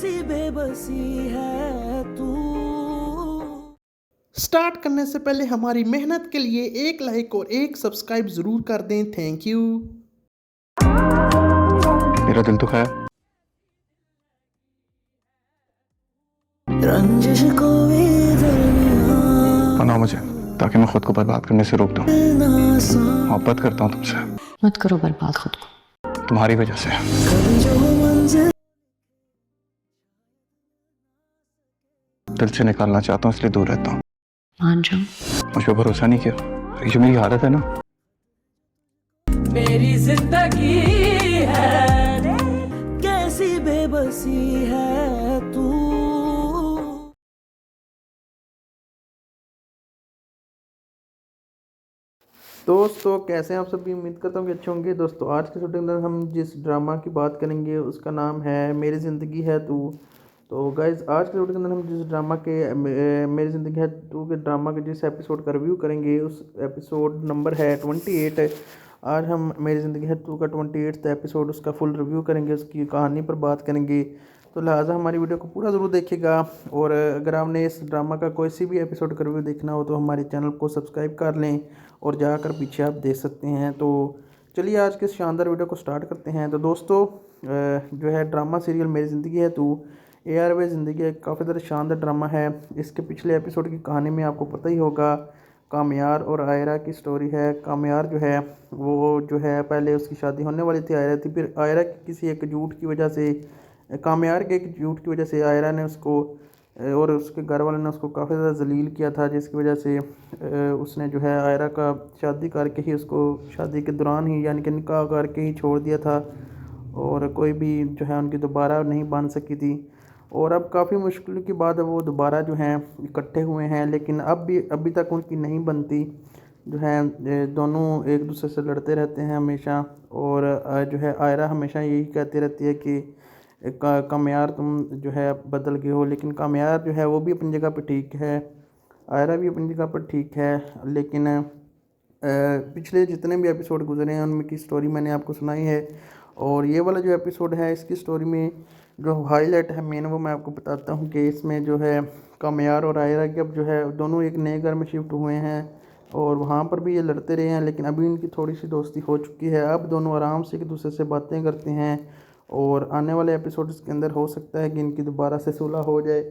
कैसी बेबसी है तू। स्टार्ट करने से पहले हमारी मेहनत के लिए एक लाइक और एक सब्सक्राइब जरूर कर दें। Thank you. मेरा दिल तो खैर रंजिश को भी दरमियां बनाओ मुझे, ताकि मैं खुद को बर्बाद करने से रोक दूं। ना सा मोहब्बत करता हूँ तुमसे, मत करो बर्बाद खुद को। तुम्हारी वजह से। कभी जो मंजिल दिल से निकालना चाहता हूँ, इसलिए दूर रहता हूँ। मान जाओ। मुझ पर भरोसा नहीं किया। ये जो मेरी हालत है ना, मेरी जिंदगी है, कैसी बेबसी है तू। दोस्तों कैसे हैं आप सभी, उम्मीद करता हूँ कि अच्छे होंगे। दोस्तों आज के शूटिंग में हम जिस ड्रामा की बात करेंगे उसका नाम है मेरी ज़िंदगी है तू। तो गाइज आज के शूटिंग के अंदर हम जिस ड्रामा के मेरी ज़िंदगी है तू के ड्रामा के जिस एपिसोड का रिव्यू करेंगे उस एपिसोड नंबर है 28। आज हम मेरी ज़िंदगी है तू का 28वां एपिसोड उसका फुल रिव्यू करेंगे, उसकी कहानी पर बात करेंगे। तो लिहाजा हमारी वीडियो को पूरा ज़रूर देखिएगा। और अगर आपने इस ड्रामा का कोई सी भी एपिसोड का रिव्यू देखना हो तो हमारे चैनल को सब्सक्राइब कर लें और जाकर पीछे आप देख सकते हैं। तो चलिए आज के शानदार वीडियो को स्टार्ट करते हैं। तो दोस्तों जो है ड्रामा सीरियल मेरी ज़िंदगी है तू ARY ज़िंदगी है, काफ़ी ज़्यादा शानदार ड्रामा है। इसके पिछले एपिसोड की कहानी में आपको पता ही होगा, कामयार और आयरा की स्टोरी है। कामयार जो है वो जो है पहले उसकी शादी होने वाली थी आयरा थी, फिर आयरा की किसी एक झूठ की वजह से, कामयार के एक झूठ की वजह से आयरा ने उसको और उसके घर वाले ने उसको काफ़ी ज़्यादा जलील किया था, जिसकी वजह से उसने जो है आयरा का शादी करके ही उसको शादी के दौरान ही यानी कि निकाह करके ही छोड़ दिया था और कोई भी जो है उनकी दोबारा नहीं बन सकी थी। और अब काफ़ी मुश्किल के बाद वो दोबारा जो हैं इकट्ठे हुए हैं, लेकिन अभी तक उनकी नहीं बनती। जो है दोनों एक दूसरे से लड़ते रहते हैं हमेशा। और जो है आयरा हमेशा यही कहती रहती है कि कामयार तुम जो है बदल गए हो, लेकिन कामयार जो है वो भी अपनी जगह पर ठीक है, आयरा भी अपनी जगह पर ठीक है। लेकिन पिछले जितने भी एपिसोड गुजरे हैं उनमें की स्टोरी मैंने आपको सुनाई है। और ये वाला जो एपिसोड है इसकी स्टोरी में जो हाईलाइट है मेन वो मैं आपको बताता हूँ कि इसमें जो है कामयार और आयरा के अब जो है दोनों एक नए घर में शिफ्ट हुए हैं और वहाँ पर भी ये लड़ते रहे हैं, लेकिन अभी इनकी थोड़ी सी दोस्ती हो चुकी है। अब दोनों आराम से एक दूसरे से बातें करते हैं और आने वाले एपिसोड्स के अंदर हो सकता है कि इनकी दोबारा से सुलह हो जाए।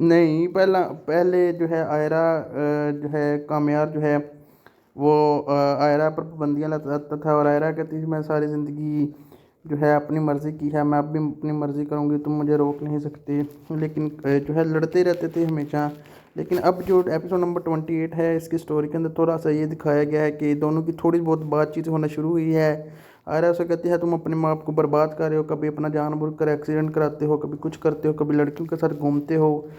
नहीं, पहले जो है आयरा जो है कामयार जो है वो आयरा पर पाबंदियाँ लगाता था और आयरा कहती थी मैं सारी ज़िंदगी जो है अपनी मर्ज़ी की है, मैं अब भी अपनी मर्ज़ी करूँगी, तुम मुझे रोक नहीं सकते। लेकिन जो है लड़ते रहते थे हमेशा। लेकिन अब जो एपिसोड नंबर 28 है इसकी स्टोरी के अंदर थोड़ा सा ये दिखाया गया है कि दोनों की थोड़ी बहुत बातचीत होना शुरू हुई है। आयरा उसे कहती है तुम अपने माँ बाप को बर्बाद कर रहे हो, कभी अपना जानबूझ कर एक्सीडेंट कराते हो, कभी कुछ करते हो, कभी लड़कियों के साथ घूमते हो।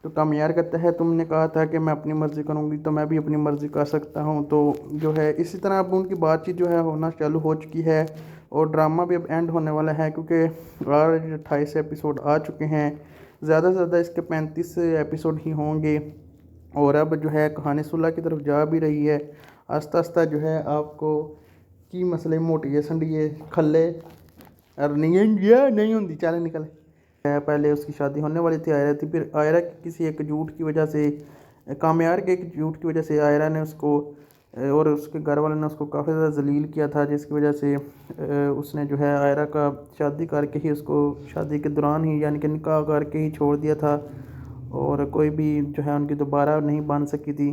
तो कामयार कहता है तुमने कहा था कि मैं अपनी मर्ज़ी करूँगी तो मैं भी अपनी मर्ज़ी कर सकता हूँ। तो जो है इसी तरह अब उनकी बातचीत जो है होना चालू हो चुकी है और ड्रामा भी अब एंड होने वाला है, क्योंकि ऑलरेडी 28 एपिसोड आ चुके हैं। ज़्यादा से ज़्यादा इसके 35 एपिसोड ही होंगे और अब जो है कहानी सुलह की तरफ जा भी रही है। आस्ता आस्ता जो है आपको की मसले मोटी है संडिये खले और नहीं होती चल निकल है। पहले उसकी शादी होने वाली थी आयरा थी, फिर आयरा की किसी एक झूठ की वजह से, कामयार के एक झूठ की वजह से आयरा ने उसको और उसके घर वाले ने उसको काफ़ी ज़्यादा जलील किया था, जिसकी वजह से उसने जो है आयरा का शादी करके ही उसको शादी के दौरान ही यानी कि निकाह करके ही छोड़ दिया था और कोई भी जो है उनकी दोबारा नहीं बन सकी थी।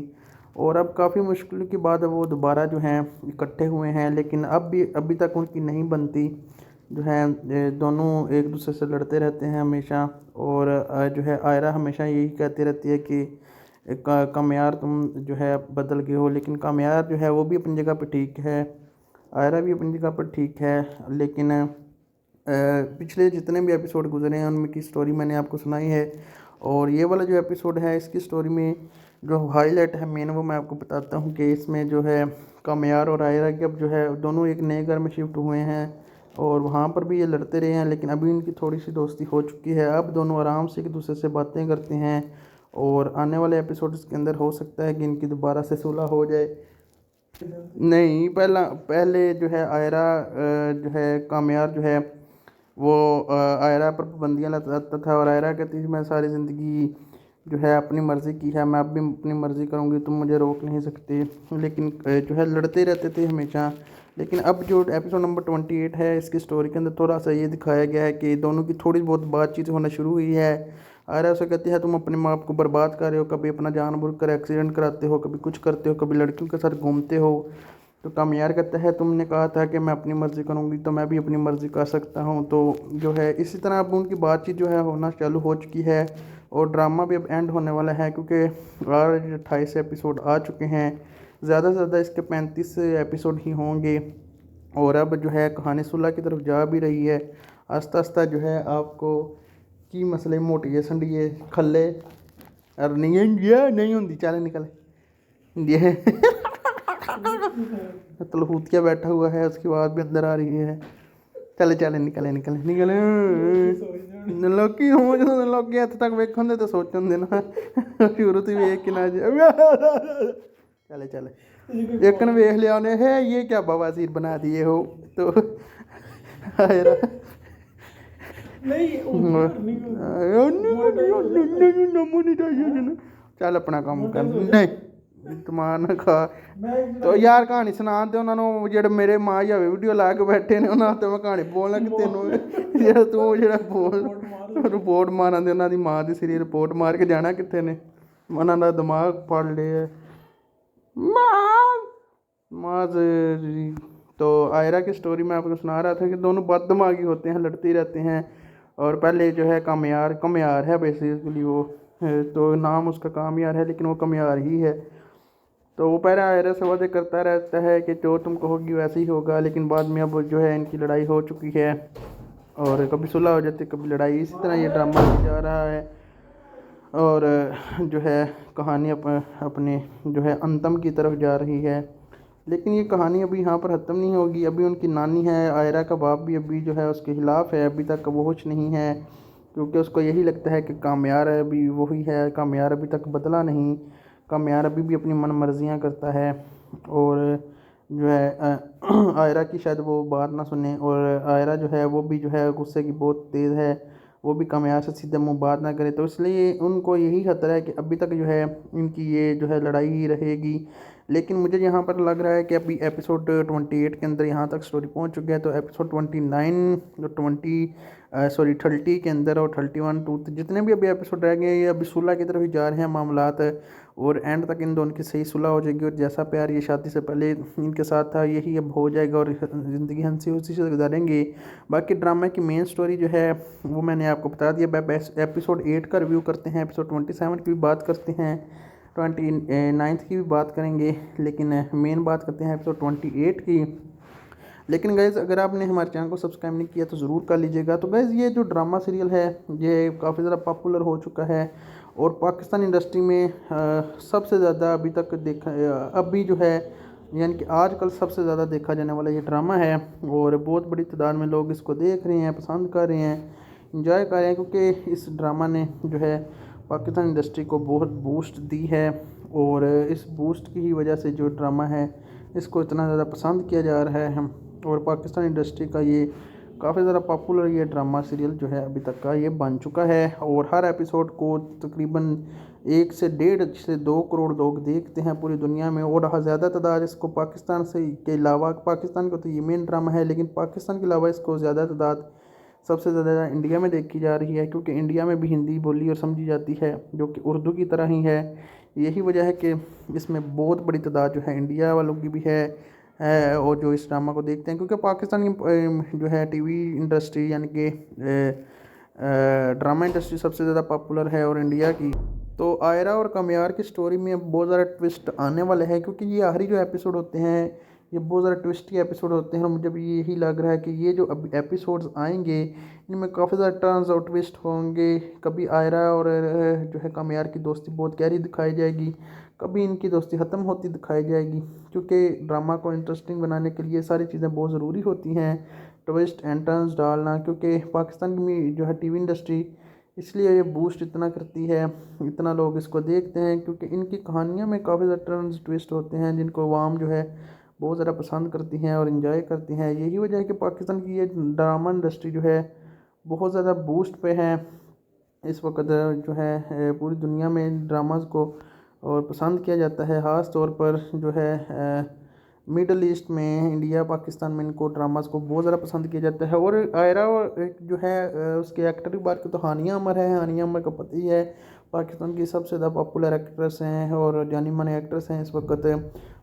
और अब काफ़ी मुश्किल के बाद वो दोबारा जो हैं इकट्ठे हुए हैं, लेकिन अभी तक उनकी नहीं बनती। जो है दोनों एक दूसरे से लड़ते रहते हैं हमेशा। और जो है आयरा हमेशा यही कहती रहती है कि कामयार तुम जो है बदल गए हो, लेकिन कामयार जो है वो भी अपनी जगह पर ठीक है, आयरा भी अपनी जगह पर ठीक है। लेकिन पिछले जितने भी एपिसोड गुजरे हैं उनमें की स्टोरी मैंने आपको सुनाई है। और ये वाला जो एपिसोड है इसकी स्टोरी में जो हाईलाइट है मेन वो मैं आपको बताता हूँ कि इसमें जो है कामयार और आयरा के अब जो है दोनों एक नए घर में शिफ्ट हुए हैं और वहाँ पर भी ये लड़ते रहे हैं, लेकिन अभी इनकी थोड़ी सी दोस्ती हो चुकी है। अब दोनों आराम से एक दूसरे से बातें करते हैं और आने वाले एपिसोड्स के अंदर हो सकता है कि इनकी दोबारा से सुलह हो जाए। नहीं, पहले जो है आयरा जो है कामयार जो है वो आयरा पर पाबंदियाँ लगाता था और आयरा कहती थी मैं सारी ज़िंदगी जो है अपनी मर्ज़ी की है, मैं अब भी अपनी मर्ज़ी करूँगी, तुम मुझे रोक नहीं सकते। लेकिन जो है लड़ते रहते थे हमेशा। लेकिन अब जो एपिसोड नंबर 28 है इसकी स्टोरी के अंदर थोड़ा सा ये दिखाया गया है कि दोनों की थोड़ी बहुत बातचीत होना शुरू हुई है। आयरा उसे कहती है तुम अपने माँ बाप को बर्बाद कर रहे हो, कभी अपना जानबूझ कर एक्सीडेंट कराते हो, कभी कुछ करते हो, कभी लड़कियों के साथ घूमते हो। तो कामयार कहता है तुमने कहा था कि मैं अपनी मर्ज़ी करूँगी तो मैं भी अपनी मर्ज़ी कर सकता हूँ। तो जो है इसी तरह अब उनकी बातचीत जो है होना चालू हो चुकी है और ड्रामा भी अब एंड होने वाला है क्योंकि ऑलरेडी 28 एपिसोड आ चुके हैं। ज़्यादा से ज़्यादा इसके 35 एपिसोड ही होंगे और अब जो है कहानी सुलह की तरफ जा भी रही है। आस्ता आस्ता जो है आपको की मसले मोटिवेशन दिए खले और नहीं होंगी चल निकल ये तलहूतिया बैठा हुआ है उसकी आवाज़ भी अंदर आ रही है। चले चले निकले निकले निकले लोकी हो जो लोकी हद तक वेखन दे तो सोचन दे ना शुरू तो वेख के ना चले चले एक ने वेख लिया उन्हें है ये क्या बवासीर बना दिए हो तो चल अपना काम कर नहीं तमान खा तो यार कहानी सुना ते उन्होंने जेह्ड़े मेरे माँ जावे वीडियो ला के बैठे ने उन्होंने तो मैं कहानी बोलना कि तेनों जेह्ड़ा तू जेह्ड़ा बोल रिपोर्ट मारा दे उन्होंने माँ दी सिरी रिपोर्ट मार के जाना कितने ने उन्होंने दिमाग फाड़ लिया माँ तो आयरा की स्टोरी मैं आपको सुना रहा था कि दोनों बददिमागी होते हैं, लड़ते रहते हैं। और पहले जो है कमयार है बेसिकली वो तो नाम उसका कामयार है लेकिन वो कमयार ही है। तो वो पहले आयरा से वादे करता रहता है कि जो तुम कहोगी वैसे ही होगा, लेकिन बाद में अब जो है इनकी लड़ाई हो चुकी है और कभी सुलह हो जाती कभी लड़ाई, इसी तरह ये ड्रामा जा रहा है। और जो है कहानी अपने जो है अंतम की तरफ जा रही है। लेकिन ये कहानी अभी यहाँ पर ख़त्म नहीं होगी। अभी उनकी नानी है आयरा का बाप भी अभी जो है उसके ख़िलाफ़ है, अभी तक वो होश नहीं है क्योंकि उसको यही लगता है कि कामयार अभी वही है, कामयार अभी तक बदला नहीं, कामयार अभी भी अपनी मन मर्जियाँ करता है। और जो है आयरा की शायद वो बात ना सुने और आयरा जो है वो भी जो है गुस्से की बहुत तेज़ है, वो भी कामयार से सीधे मुँह बात ना करे। तो इसलिए उनको यही खतरा है कि अभी तक जो है इनकी ये जो है लड़ाई ही रहेगी। लेकिन मुझे यहाँ पर लग रहा है कि अभी एपिसोड 28 के अंदर यहाँ तक स्टोरी पहुँच चुकी है, तो एपिसोड 29 जो 30 के अंदर और 31 टू जितने भी अभी एपिसोड रह गए ये अभी सुलह की तरफ ही जा रहे हैं मामलात और एंड तक इन दोनों की सही सुलह हो जाएगी और जैसा प्यार ये शादी से पहले इनके साथ था यही अब हो जाएगा और ज़िंदगी हंसी खुशी से गुजारेंगे। बाकी ड्रामा की मेन स्टोरी जो है वो मैंने आपको बता दिया। एपिसोड 8 का रिव्यू करते हैं, एपिसोड 27 की भी बात करते हैं, 29 की भी बात करेंगे, लेकिन मेन बात करते हैं एपिसोड 28 की। लेकिन गाइज़ अगर आपने हमारे चैनल को सब्सक्राइब नहीं किया तो ज़रूर कर लीजिएगा। तो गाइज़ ये जो ड्रामा सीरियल है ये काफ़ी ज़्यादा पॉपुलर हो चुका है और पाकिस्तान इंडस्ट्री में सबसे ज़्यादा अभी तक देखा अभी जो है यानी कि आजकल सबसे ज़्यादा देखा जाने वाला ये ड्रामा है और बहुत बड़ी तादाद में लोग इसको देख रहे हैं, पसंद कर रहे हैं, इंजॉय कर रहे हैं क्योंकि इस ड्रामा ने जो है पाकिस्तान इंडस्ट्री को बहुत बूस्ट दी है और इस बूस्ट की ही वजह से जो ड्रामा है इसको इतना ज़्यादा पसंद किया जा रहा है और पाकिस्तान इंडस्ट्री का ये काफ़ी ज़्यादा पॉपुलर ये ड्रामा सीरियल जो है अभी तक का ये बन चुका है और हर एपिसोड को तकरीबन 1 से 1.5 से 2 करोड़ लोग देखते हैं पूरी दुनिया में और ज़्यादा तादाद इसको पाकिस्तान से के अलावा, पाकिस्तान का तो ये मेन ड्रामा है लेकिन पाकिस्तान के अलावा इसको ज़्यादा तादाद सबसे ज़्यादा इंडिया में देखी जा रही है क्योंकि इंडिया में भी हिंदी बोली और समझी जाती है जो कि उर्दू की तरह ही है। यही वजह है कि इसमें बहुत बड़ी तादाद जो है इंडिया वालों की भी है और जो इस ड्रामा को देखते हैं क्योंकि पाकिस्तान की जो है टीवी इंडस्ट्री यानी कि ड्रामा इंडस्ट्री सबसे ज़्यादा पॉपुलर है और इंडिया की। तो आयरा और कमयार की स्टोरी में बहुत ज़्यादा ट्विस्ट आने वाले हैं क्योंकि ये आखिरी जो एपिसोड होते हैं ये बहुत ज़्यादा ट्विस्टी एपिसोड होते हैं और मुझे भी यही लग रहा है कि ये जो अब एपिसोड्स आएंगे इनमें काफ़ी ज़्यादा टर्न्स और ट्विस्ट होंगे। कभी आयरा और जो है कमयार की दोस्ती बहुत गहरी दिखाई जाएगी, कभी इनकी दोस्ती ख़त्म होती दिखाई जाएगी क्योंकि ड्रामा को इंटरेस्टिंग बनाने के लिए सारी चीज़ें बहुत ज़रूरी होती हैं, ट्विस्ट एंड टर्न्स डालना, क्योंकि पाकिस्तान की जो है टीवी इंडस्ट्री इसलिए ये बूस्ट इतना करती है, इतना लोग इसको देखते हैं क्योंकि इनकी कहानियों में काफ़ी ज़्यादा टर्न्स ट्विस्ट होते हैं जिनको आवाम जो है बहुत ज़्यादा पसंद करती हैं और इन्जॉय करती हैं। यही वजह है कि पाकिस्तान की ये ड्रामा इंडस्ट्री जो है बहुत ज़्यादा बूस्ट पे है इस वक्त जो है पूरी दुनिया में ड्रामाज़ को और पसंद किया जाता है। ख़ास तौर पर जो है मिडल ईस्ट में, इंडिया पाकिस्तान में इनको ड्रामाज़ को बहुत ज़्यादा पसंद किया जाता है। और आयरा एक जो है उसके एक्टर की बात करें तो हानिया अमर है। हानिया अमर का पता ही है, पाकिस्तान की सबसे ज़्यादा पॉपुलर एक्ट्रेस हैं और जानी मानी एक्ट्रेस हैं। इस वक्त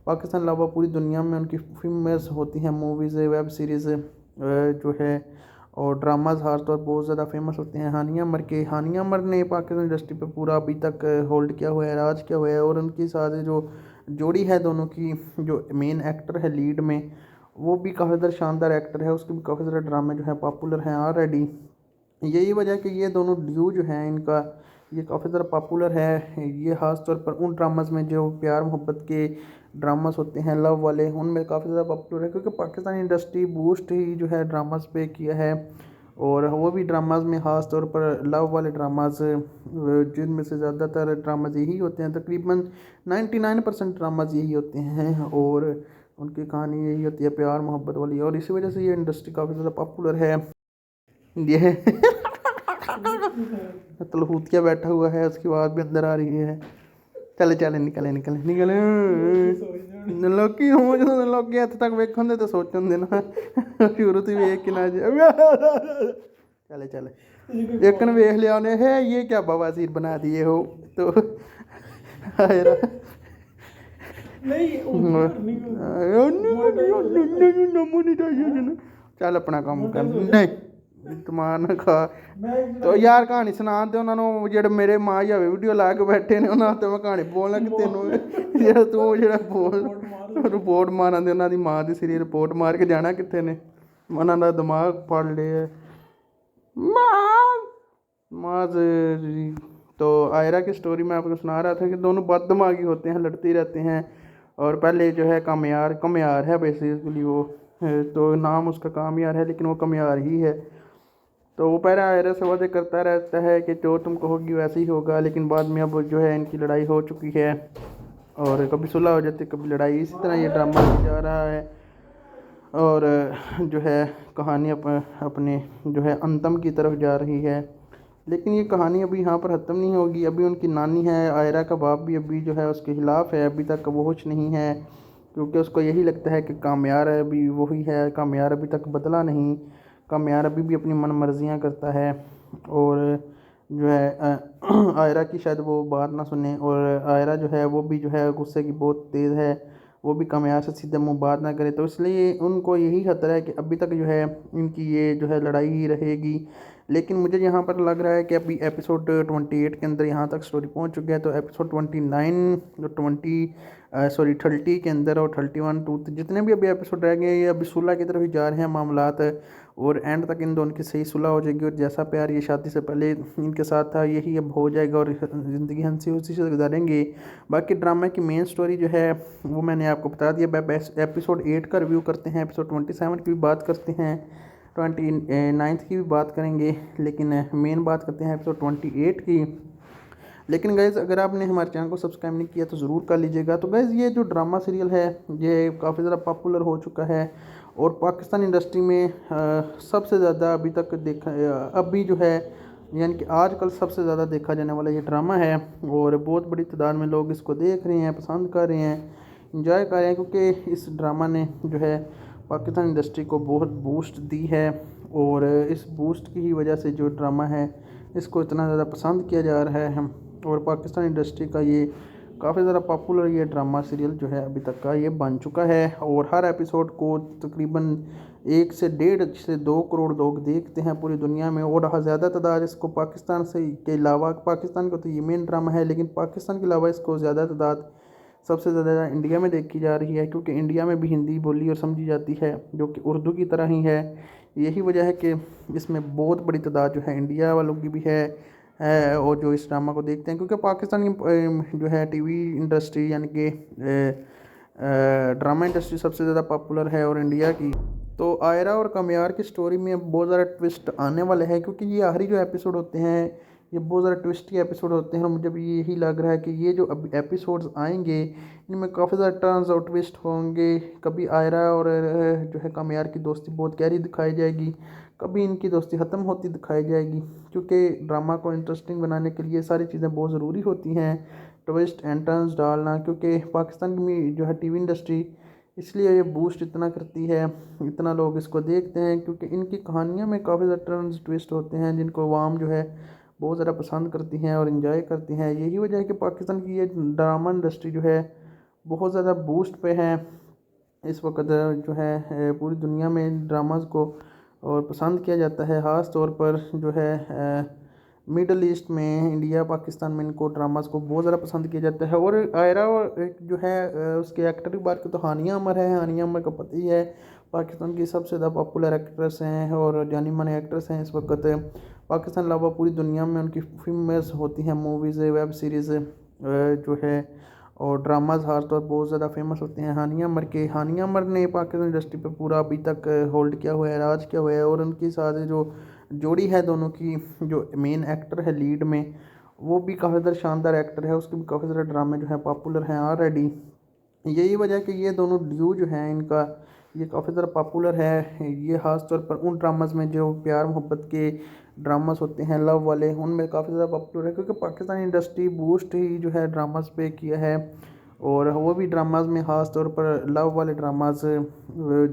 पाकिस्तान अलावा पूरी दुनिया में उनकी फिल्में होती हैं, मूवीज़, वेब सीरीज़ जो है और ड्रामाज खास तौर बहुत ज़्यादा फेमस होते हैं हानिया अमर के। हानिया अमर ने पाकिस्तान इंडस्ट्री पे पूरा अभी तक होल्ड किया हुआ है, राज किया हुआ है। और उनके साथ जो जोड़ी है दोनों की, जो मेन एक्टर है लीड में, वो भी काफ़ी ज़्यादा शानदार एक्टर है, उसके भी काफ़ी ज़्यादा ड्रामे जो है पॉपुलर हैं ऑलरेडी। यही वजह कि ये दोनों ड्यू जो हैं इनका ये काफ़ी ज़्यादा पॉपुलर है। ये ख़ास तौर पर उन ड्रामास में जो प्यार मोहब्बत के ड्रामास होते हैं, लव वाले, उनमें काफ़ी ज़्यादा पॉपुलर है क्योंकि पाकिस्तानी इंडस्ट्री बूस्ट ही जो है ड्रामास पे किया है। और वो भी ड्रामाज में ख़ास तौर पर लव वाले ड्रामाज, जिनमें से ज़्यादातर ड्रामाज यही होते हैं, तकरीबन 99% ड्रामाज यही होते हैं और उनकी कहानी यही होती है प्यार मोहब्बत वाली। और इसी वजह से ये इंडस्ट्री काफ़ी ज़्यादा पॉपुलर है। ये तलहूतिया बैठा हुआ है, उसकी आवाज़ भी अंदर आ रही है। चले चले निकले निकले निकले लोकी हो जो लोकी हद तक वेखन दे तो सोचन दे ना शुरू तो वेख के ना चले चले एक ने वेख लिया उन्हें है ये क्या बवासीर बना दिए हो तो चल अपना काम कर नहीं तमान खा तो यार कहानी सुना दे उन्होंने जेह्ड़े मेरे मां जावे वीडियो ला के बैठे ने उन्होंने तो मैं कहानी बोलना कि तेनों जेह्ड़ा तू जेह्ड़ा बोल रिपोर्ट मारा दे उन्होंने मां दी सिरी रिपोर्ट मार के जाना कितने ने उन्होंने दा दिमाग फाड़ लिया मां तो आयरा की स्टोरी मैं आपको सुना रहा था कि दोनों बददिमागी होते हैं, लड़ते रहते हैं। और पहले जो है कमयार है बेसिकली वो, तो नाम उसका कामयार है लेकिन वो कमयार ही है। तो वो पहले आयरा से वादे करता रहता है कि जो तुम कहोगी वैसे ही होगा, लेकिन बाद में अब जो है इनकी लड़ाई हो चुकी है और कभी सुलह हो जाती कभी लड़ाई। इसी तरह ये ड्रामा जा रहा है और जो है कहानी अपने जो है अंतम की तरफ जा रही है। लेकिन ये कहानी अभी यहाँ पर ख़त्म नहीं होगी। अभी उनकी नानी है, आयरा का बाप भी अभी जो है उसके ख़िलाफ़ है, अभी तक वो होश नहीं है क्योंकि उसको यही लगता है कि कामयार अभी वही है, कामयार अभी तक बदला नहीं, कामयार अभी भी अपनी मन मर्जियाँ करता है। और जो है आयरा की शायद वो बात ना सुने और आयरा जो है वो भी जो है गुस्से की बहुत तेज़ है, वो भी कामयार से सीधे मुँह बात ना करे। तो इसलिए उनको यही खतरा है कि अभी तक जो है इनकी ये जो है लड़ाई ही रहेगी। लेकिन मुझे यहाँ पर लग रहा है कि अभी एपिसोड 28 के अंदर यहाँ तक स्टोरी पहुँच चुकी है, तो एपिसोड 30 के अंदर और 31 टू जितने भी अभी एपिसोड रह गए ये अभी सुलह की तरफ ही जा रहे हैं मामलात और एंड तक इन दोनों की सही सुलह हो जाएगी और जैसा प्यार ये शादी से पहले इनके साथ था यही अब हो जाएगा और ज़िंदगी हंसी खुशी से गुजारेंगे। बाकी ड्रामा की मेन स्टोरी जो है वो मैंने आपको बता दिया। एपिसोड 8 का रिव्यू करते हैं, एपिसोड 27 की भी बात करते हैं, 29 की भी बात करेंगे, लेकिन मेन बात करते हैं एपिसोड 28 की। लेकिन गाइज़ अगर आपने हमारे चैनल को सब्सक्राइब नहीं किया तो ज़रूर कर लीजिएगा। तो गाइज़ ये जो ड्रामा सीरियल है ये काफ़ी ज़्यादा पॉपुलर हो चुका है और पाकिस्तान इंडस्ट्री में सबसे ज़्यादा अभी तक देखा अभी जो है यानी कि आजकल सबसे ज़्यादा देखा जाने वाला ये ड्रामा है और बहुत बड़ी तादाद में लोग इसको देख रहे हैं, पसंद कर रहे हैं, इंजॉय कर रहे हैं क्योंकि इस ड्रामा ने जो है पाकिस्तान इंडस्ट्री को बहुत बूस्ट दी है और इस बूस्ट की ही वजह से जो ड्रामा है इसको इतना ज़्यादा पसंद किया जा रहा है और पाकिस्तान इंडस्ट्री का ये काफ़ी ज़्यादा पॉपुलर ये ड्रामा सीरियल जो है अभी तक का ये बन चुका है और हर एपिसोड को तकरीबन 1 से 1.5 से 2 करोड़ लोग देखते हैं पूरी दुनिया में। और ज़्यादा तादाद इसको पाकिस्तान से के अलावा, पाकिस्तान का तो ये मेन ड्रामा है लेकिन पाकिस्तान के अलावा इसको ज़्यादा तादाद सबसे ज़्यादा इंडिया में देखी जा रही है क्योंकि इंडिया में भी हिंदी बोली और समझी जाती है जो कि उर्दू की तरह ही है। यही वजह है कि इसमें बहुत बड़ी तादाद जो है इंडिया वालों की भी है और जो इस ड्रामा को देखते हैं क्योंकि पाकिस्तान की जो है टीवी इंडस्ट्री यानी कि ड्रामा इंडस्ट्री सबसे ज़्यादा पॉपुलर है और इंडिया की। तो आयरा और कमयार की स्टोरी में बहुत ज़्यादा ट्विस्ट आने वाले हैं क्योंकि ये आखिरी जो एपिसोड होते हैं ये बहुत ज़्यादा ट्विस्टी एपिसोड होते हैं और मुझे भी यही लग रहा है कि ये जो अब एपिसोड्स आएंगे इनमें काफ़ी ज़्यादा टर्न्स और ट्विस्ट होंगे। कभी आयरा और जो है कामयार की दोस्ती बहुत गहरी दिखाई जाएगी, कभी इनकी दोस्ती ख़त्म होती दिखाई जाएगी, क्योंकि ड्रामा को इंटरेस्टिंग बनाने के लिए सारी चीज़ें बहुत ज़रूरी होती हैं, ट्विस्ट एंड टर्न्स डालना। क्योंकि पाकिस्तान की जो है टीवी इंडस्ट्री इसलिए ये बूस्ट इतना करती है, इतना लोग इसको देखते हैं, क्योंकि इनकी कहानियों में काफ़ी ज़्यादा टर्न्स ट्विस्ट होते हैं जिनको आवाम जो है बहुत ज़्यादा पसंद करती हैं और इन्जॉय करती हैं। यही वजह है कि पाकिस्तान की ये ड्रामा इंडस्ट्री जो है बहुत ज़्यादा बूस्ट पे है इस वक्त। जो है पूरी दुनिया में ड्रामाज को और पसंद किया जाता है, ख़ास तौर पर जो है मिडल ईस्ट में, इंडिया पाकिस्तान में इनको ड्रामास को बहुत ज़्यादा पसंद किया जाता है। और आयरा और एक जो है उसके एक्टर की बात करें तो हानिया अमर है। हानिया अमर का पति है, पाकिस्तान की सबसे ज़्यादा पॉपुलर एक्ट्रेस हैं और जानी मानी एक्ट्रेस हैं इस वक्त। पाकिस्तान अलावा पूरी दुनिया में उनकी फिल्में होती हैं, मूवीज़, वेब सीरीज़ जो है और ड्रामाज खास तौर बहुत ज़्यादा फेमस होते हैं हानिया अमर के। हानिया अमर ने पाकिस्तान इंडस्ट्री पे पूरा अभी तक होल्ड किया हुआ है, राज किया हुआ है। और उनके साथ जो जोड़ी है दोनों की, जो मेन एक्टर है लीड में, वो भी काफ़ी ज़्यादा शानदार एक्टर है, उसके भी काफ़ी ज़्यादा ड्रामे जो है पॉपुलर हैं ऑलरेडी। यही वजह है कि ये दोनों ड्यू जो हैं इनका ये काफ़ी ज़्यादा पॉपुलर है। ये ख़ास तौर पर उन ड्रामाज में जो प्यार मोहब्बत के ड्रामास होते हैं लव वाले, उनमें काफ़ी ज़्यादा पॉपुलर है, क्योंकि पाकिस्तानी इंडस्ट्री बूस्ट ही जो है ड्रामास पे किया है। और वो भी ड्रामाज में ख़ास तौर पर लव वाले ड्रामाज,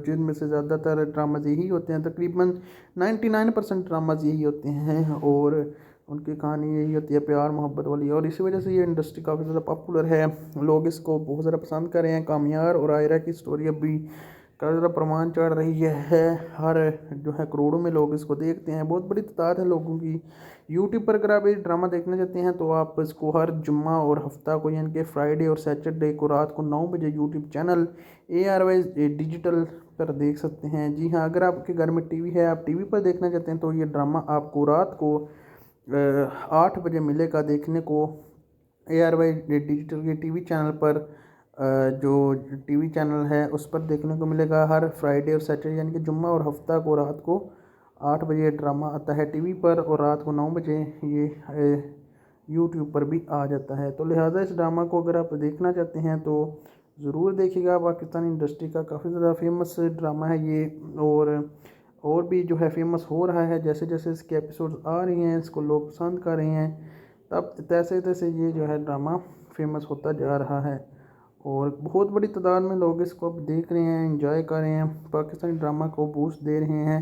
जिनमें से ज़्यादातर ड्रामाज यही होते हैं, तकरीबन 99% ड्रामाज यही होते हैं और उनकी कहानी यही होती है प्यार मोहब्बत वाली। और इसी वजह से ये इंडस्ट्री काफ़ी ज़्यादा पॉपुलर है, लोग इसको बहुत ज़्यादा पसंद कर रहे हैं। कामयार और आयरा की स्टोरी अभी काफ़ी ज़्यादा प्रमाण चढ़ रही है, हर जो है करोड़ों में लोग इसको देखते हैं, बहुत बड़ी तादाद है लोगों की। यूट्यूब पर अगर आप ये ड्रामा देखना चाहते हैं तो आप इसको हर जुम्मा और हफ्ता को, यानी कि फ्राइडे और सैटरडे को रात को 9 बजे यूट्यूब चैनल ARY डिजिटल पर देख सकते हैं। जी हाँ, अगर आपके घर में टीवी है, आप टीवी पर देखना चाहते हैं तो ये ड्रामा आपको रात को 8 बजे मिलेगा देखने को। ARY डिजिटल के टीवी चैनल पर जो टीवी चैनल है उस पर देखने को मिलेगा हर फ्राइडे और सैटरडे, यानी कि जुम्मा और हफ्ता को रात को 8 बजे ड्रामा आता है टीवी पर और रात को 9 बजे ये यूट्यूब पर भी आ जाता है। तो लिहाजा इस ड्रामा को अगर आप देखना चाहते हैं तो ज़रूर देखिएगा। पाकिस्तानी इंडस्ट्री का काफ़ी ज़्यादा फेमस ड्रामा है ये, और भी जो है फेमस हो रहा है। जैसे जैसे इसके एपिसोड आ रही हैं, इसको लोग पसंद कर रहे हैं, तब तैसे तैसे ये जो है ड्रामा फेमस होता जा रहा है और बहुत बड़ी तादाद में लोग इसको अब देख रहे हैं, एंजॉय कर रहे हैं, पाकिस्तानी ड्रामा को बूस्ट दे रहे हैं।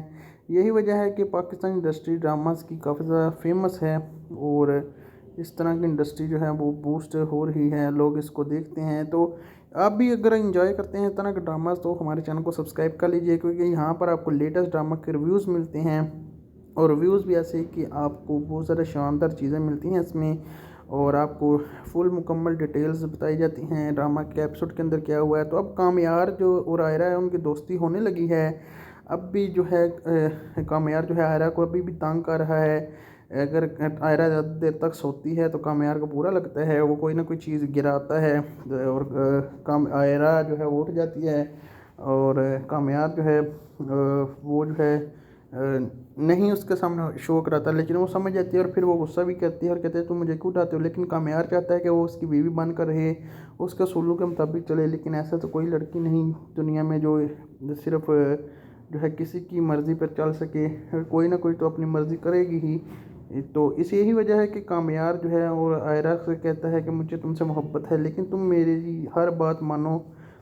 यही वजह है कि पाकिस्तानी इंडस्ट्री ड्रामास की काफ़ी ज़्यादा फेमस है और इस तरह की इंडस्ट्री जो है वो बूस्ट हो रही है, लोग इसको देखते हैं। तो आप भी अगर एंजॉय करते हैं इस तरह के ड्रामास तो हमारे चैनल को सब्सक्राइब कर लीजिए, क्योंकि यहाँ पर आपको लेटेस्ट ड्रामा के रिव्यूज़ मिलते हैं और रिव्यूज़ भी ऐसे कि आपको बहुत ज़्यादा शानदार चीज़ें मिलती हैं इसमें और आपको फुल मुकम्मल डिटेल्स बताई जाती हैं ड्रामा के एपिसोड के अंदर क्या हुआ है। तो अब कामयार जो और आयरा है उनकी दोस्ती होने लगी है। अब भी जो है कामयार जो है आयरा को अभी भी तंग कर रहा है। अगर आयरा ज़्यादा देर तक सोती है तो कामयार को बुरा लगता है, वो कोई ना कोई चीज़ गिराता है और काम आयरा जो है वो उठ जाती है और कामयार जो है वो जो है नहीं उसके सामने शो कराता, लेकिन वो समझ जाती है और फिर वो गुस्सा भी करती है और कहते हैं तुम मुझे क्यों उठाते हो। लेकिन कामयार चाहता है कि वो उसकी बीवी बन कर रहे, उसके उसूलों के मुताबिक चले। लेकिन ऐसा तो कोई लड़की नहीं दुनिया में जो सिर्फ जो है किसी की मर्ज़ी पर चल सके, कोई ना कोई तो अपनी मर्ज़ी करेगी ही। तो इस यही वजह है कि कामयार जो है और आयरा से कहता है कि मुझे तुमसे मोहब्बत है लेकिन तुम मेरी हर बात मानो।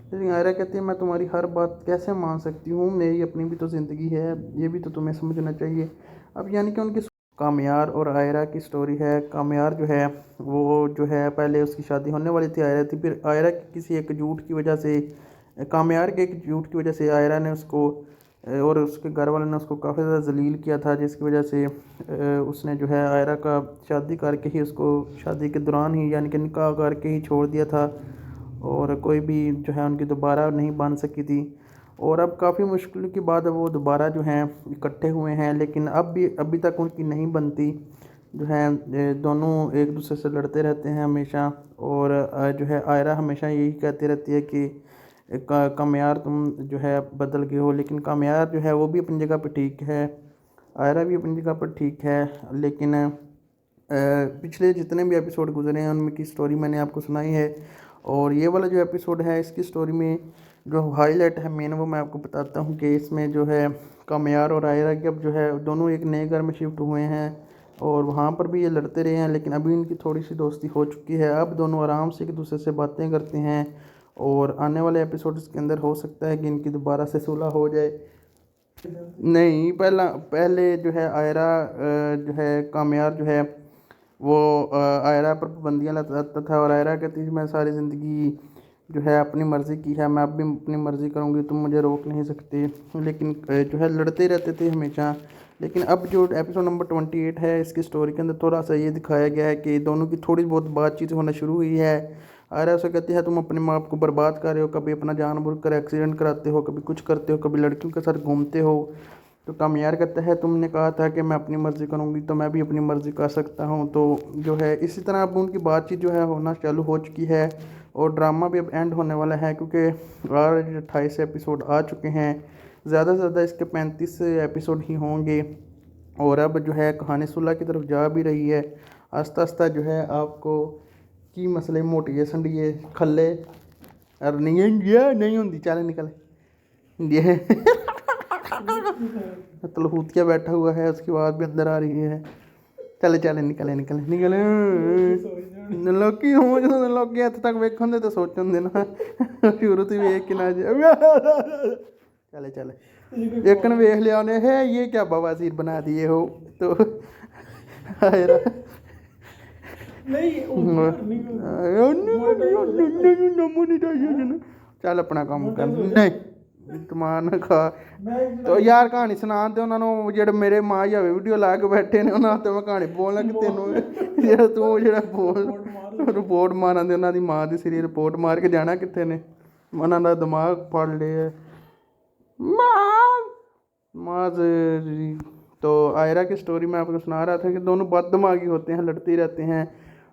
लेकिन आयरा कहती है मैं तुम्हारी हर बात कैसे मान सकती हूँ, मेरी अपनी भी तो ज़िंदगी है, ये भी तो तुम्हें समझना चाहिए। अब यानी कि उनकी कामयार और आयरा की स्टोरी है। कामयार जो है वो जो है पहले उसकी शादी होने वाली थी आयरा थी, फिर आयरा की किसी एक झूठ की वजह से, कामयार के एक झूठ की वजह से आयरा ने उसको और उसके घर वालों ने उसको काफ़ी ज़्यादा जलील किया था, जिसकी वजह से उसने जो है आयरा का शादी करके ही उसको शादी के दौरान ही यानी कि निकाह करके ही छोड़ दिया था और कोई भी जो है उनकी दोबारा नहीं बन सकी थी। और अब काफ़ी मुश्किल के बाद वो दोबारा जो हैं इकट्ठे हुए हैं, लेकिन अभी तक उनकी नहीं बनती। जो है दोनों एक दूसरे से लड़ते रहते हैं हमेशा और जो है आयरा हमेशा यही कहती रहती है कि कामयार तुम जो है बदल गए हो। लेकिन कामयार जो है वो भी अपनी जगह पर ठीक है, आयरा भी अपनी जगह पर ठीक है, लेकिन पिछले जितने भी एपिसोड गुजरे हैं उनमें की स्टोरी मैंने आपको सुनाई है। और ये वाला जो एपिसोड है इसकी स्टोरी में जो हाईलाइट है मेन वो मैं आपको बताता हूँ कि इसमें जो है कामयार और आयरा के अब जो है दोनों एक नए घर में शिफ्ट हुए हैं और वहाँ पर भी ये लड़ते रहे हैं, लेकिन अभी इनकी थोड़ी सी दोस्ती हो चुकी है। अब दोनों आराम से एक दूसरे से बातें करते हैं और आने वाले एपिसोड्स के अंदर हो सकता है कि इनकी दोबारा से सुलह हो जाए। नहीं, पहले जो है आयरा जो है कामयार जो है वो आयरा पर पाबंदियाँ लगाता था और आयरा कहती थी मैं सारी ज़िंदगी जो है अपनी मर्ज़ी की है, मैं अब भी अपनी मर्ज़ी करूँगी, तुम मुझे रोक नहीं सकते। लेकिन जो है लड़ते रहते थे हमेशा। लेकिन अब जो एपिसोड नंबर 28 है इसकी स्टोरी के अंदर थोड़ा सा ये दिखाया गया है कि दोनों की थोड़ी बहुत बातचीत होना शुरू हुई है। आयरा उसे कहती है तुम अपने माँ बाप को बर्बाद कर रहे हो, कभी अपना जानबूझ कर एक्सीडेंट कराते हो, कभी कुछ करते हो, कभी लड़कियों के साथ घूमते हो। तो कामयार कहता है तुमने कहा था कि मैं अपनी मर्ज़ी करूँगी तो मैं भी अपनी मर्ज़ी कर सकता हूँ। तो जो है इसी तरह अब उनकी बातचीत जो है होना चालू हो चुकी है और ड्रामा भी अब एंड होने वाला है क्योंकि ऑलरेडी 28 एपिसोड आ चुके हैं। ज़्यादा से ज़्यादा इसके 35 एपिसोड ही होंगे और अब जो है कहानी सुलह की तरफ जा भी रही है। आस्ता आस्ता जो है आपको की मसले मोटिवेशन दिए खले और नहीं होती चल निकल ये तलहूतिया बैठा हुआ है उसकी आवाज़ भी अंदर आ रही है। चले चले निकले निकले निकले लोकी हो लोग हथ तक वेखन दे तो सोचन दे ना शुरू तो वेख के ना चले चले एक ने वेख लिया उन्हें है ये क्या बवासीर बना दिए हो। तो चल अपना काम कर नहीं तमान खा तो यार कहानी सुना ते उन्होंने जेह्ड़े मेरे माँ जावे वीडियो ला के बैठे ने उन्होंने तो मैं कहानी बोलना कि तेनों जेह्ड़ा तू जेह्ड़ा बोल रिपोर्ट मारा दे उन्होंने माँ की सिरी रिपोर्ट मार के जाना कितने ने उन्होंने दिमाग फाड़ लिया माँ तो आयरा की स्टोरी मैं आपको सुना रहा था कि दोनों बददिमागी होते हैं, लड़ते रहते हैं।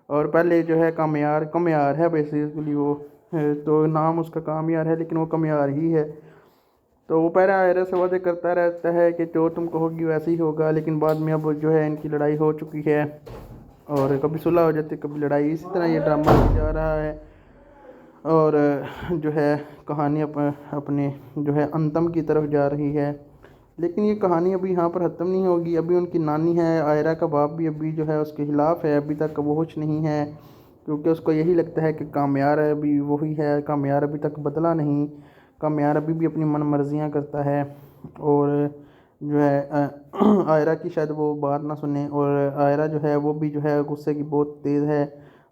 और पहले जो है कमयार है बेसिकली वो तो नाम उसका कामयार है लेकिन वो कमयार ही है। तो वो पहले आयरा से वादे करता रहता है कि जो तुम कहोगी वैसे ही होगा, लेकिन बाद में अब जो है इनकी लड़ाई हो चुकी है और कभी सुलह हो जाती कभी लड़ाई, इसी तरह ये ड्रामा जा रहा है। और जो है कहानी अपने जो है अंतम की तरफ जा रही है। लेकिन ये कहानी अभी यहाँ पर ख़त्म नहीं होगी। अभी उनकी नानी है, आयरा का बाप भी अभी जो है उसके ख़िलाफ़ है, अभी तक वो होश नहीं है क्योंकि उसको यही लगता है कि कामयार अभी वही है, कामयार अभी तक बदला नहीं, कामयार अभी भी अपनी मन मर्जियाँ करता है। और जो है आयरा की शायद वो बात ना सुने और आयरा जो है वो भी जो है गुस्से की बहुत तेज़ है,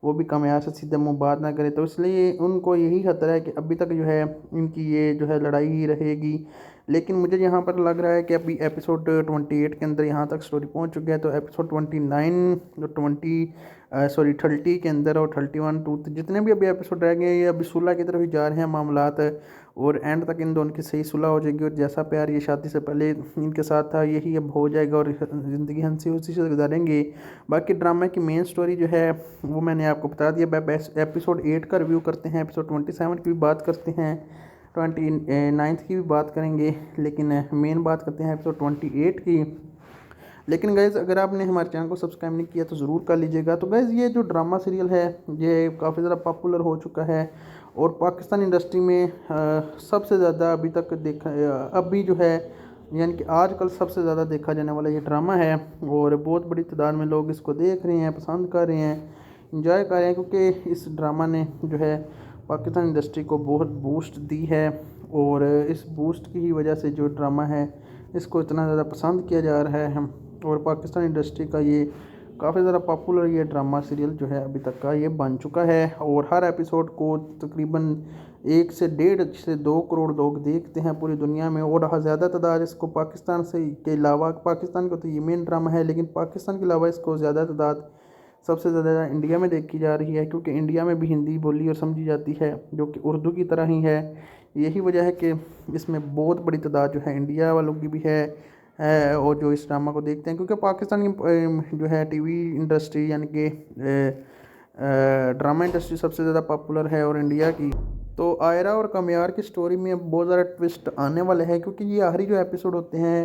वो भी कामयार से सीधे मुँह बात ना करे। तो इसलिए उनको यही खतरा है कि अभी तक जो है इनकी ये जो है लड़ाई ही रहेगी। लेकिन मुझे यहाँ पर लग रहा है कि अभी एपिसोड 28 के अंदर यहाँ तक स्टोरी पहुँच चुकी है, तो एपिसोड 29 जो 30 के अंदर और 31 टू जितने भी अभी एपिसोड रह गए ये अभी सुलह की तरफ ही जा रहे हैं मामलात और एंड तक इन दोनों की सही सुलह हो जाएगी और जैसा प्यार ये शादी से पहले इनके साथ था यही अब हो जाएगा और ज़िंदगी हंसी खुशी से गुजारेंगे। बाकी ड्रामा की मेन स्टोरी जो है वो मैंने आपको बता दिया। एपिसोड 8 का रिव्यू करते हैं, एपिसोड 27 की भी बात करते हैं, 29 की भी बात करेंगे, लेकिन मेन बात करते हैं एपिसोड 28 की। लेकिन गाइज़ अगर आपने हमारे चैनल को सब्सक्राइब नहीं किया तो ज़रूर कर लीजिएगा। तो गाइज़ ये जो ड्रामा सीरियल है ये काफ़ी ज़्यादा पॉपुलर हो चुका है और पाकिस्तान इंडस्ट्री में सबसे ज़्यादा अभी तक देखा अभी जो है यानी कि आजकल सबसे ज़्यादा देखा जाने वाला ये ड्रामा है और बहुत बड़ी तादाद में लोग इसको देख रहे हैं, पसंद कर रहे हैं, इंजॉय कर रहे हैं क्योंकि इस ड्रामा ने जो है पाकिस्तान इंडस्ट्री को बहुत बूस्ट दी है और इस बूस्ट की ही वजह से जो ड्रामा है इसको इतना ज़्यादा पसंद किया जा रहा है और पाकिस्तान इंडस्ट्री का ये काफ़ी ज़्यादा पॉपुलर ये ड्रामा सीरियल जो है अभी तक का ये बन चुका है और हर एपिसोड को तकरीबन 1 से 1.5 से 2 करोड़ लोग देखते हैं पूरी दुनिया में और ज़्यादा तादाद इसको पाकिस्तान से के अलावा, पाकिस्तान का तो ये मेन ड्रामा है लेकिन पाकिस्तान के अलावा इसको ज़्यादा तादाद सबसे ज़्यादा इंडिया में देखी जा रही है क्योंकि इंडिया में भी हिंदी बोली और समझी जाती है जो कि उर्दू की तरह ही है। यही वजह है कि इसमें बहुत बड़ी तादाद जो है इंडिया वालों की भी है और जो इस ड्रामा को देखते हैं क्योंकि पाकिस्तान की जो है टीवी इंडस्ट्री यानी कि ड्रामा इंडस्ट्री सबसे ज़्यादा पॉपुलर है और इंडिया की। तो आयरा और कामयार की स्टोरी में बहुत ज़्यादा ट्विस्ट आने वाले हैं क्योंकि ये आखिरी जो एपिसोड होते हैं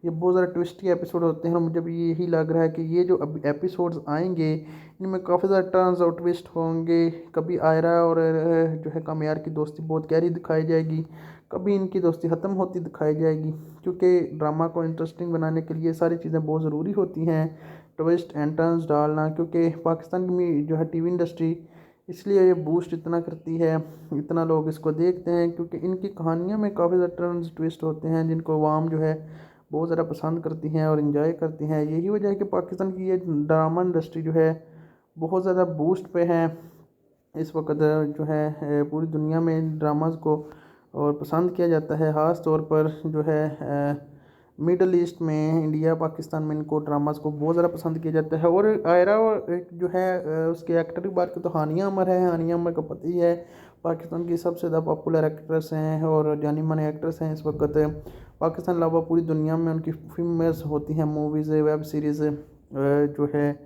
ये बहुत ज़्यादा ट्विस्टी एपिसोड होते हैं और मुझे भी यही लग रहा है कि ये जो अब एपिसोड्स आएंगे इनमें काफ़ी ज़्यादा टर्न्स और ट्विस्ट होंगे। कभी आयरा और जो है कामयार की दोस्ती बहुत गहरी दिखाई जाएगी, कभी इनकी दोस्ती ख़त्म होती दिखाई जाएगी, क्योंकि ड्रामा को इंटरेस्टिंग बनाने के लिए सारी चीज़ें बहुत ज़रूरी होती हैं, ट्विस्ट एंड टर्न्स डालना। क्योंकि पाकिस्तान की जो है टीवी इंडस्ट्री इसलिए ये बूस्ट इतना करती है, इतना लोग इसको देखते हैं, क्योंकि इनकी कहानियों में काफ़ी ज़्यादा टर्न्स ट्विस्ट होते हैं जिनको आवाम जो है बहुत ज़्यादा पसंद करती हैं और इन्जॉय करती हैं। यही वजह है कि पाकिस्तान की ये ड्रामा इंडस्ट्री जो है बहुत ज़्यादा बूस्ट पे है इस वक्त। जो है पूरी दुनिया में ड्रामाज को और पसंद किया जाता है, ख़ास तौर पर जो है मिडल ईस्ट में, इंडिया पाकिस्तान में इनको ड्रामास को बहुत ज़्यादा पसंद किया जाता है। और आयरा और एक जो है उसके एक्टर की बात करें तो हानिया अमर है। हानिया अमर का पति है, पाकिस्तान की सबसे ज़्यादा पॉपुलर एक्ट्रेस हैं और जानी मानी एक्ट्रेस हैं इस वक्त। पाकिस्तान अलावा पूरी दुनिया में उनकी फिल्में होती हैं, मूवीज़, वेब सीरीज़ जो है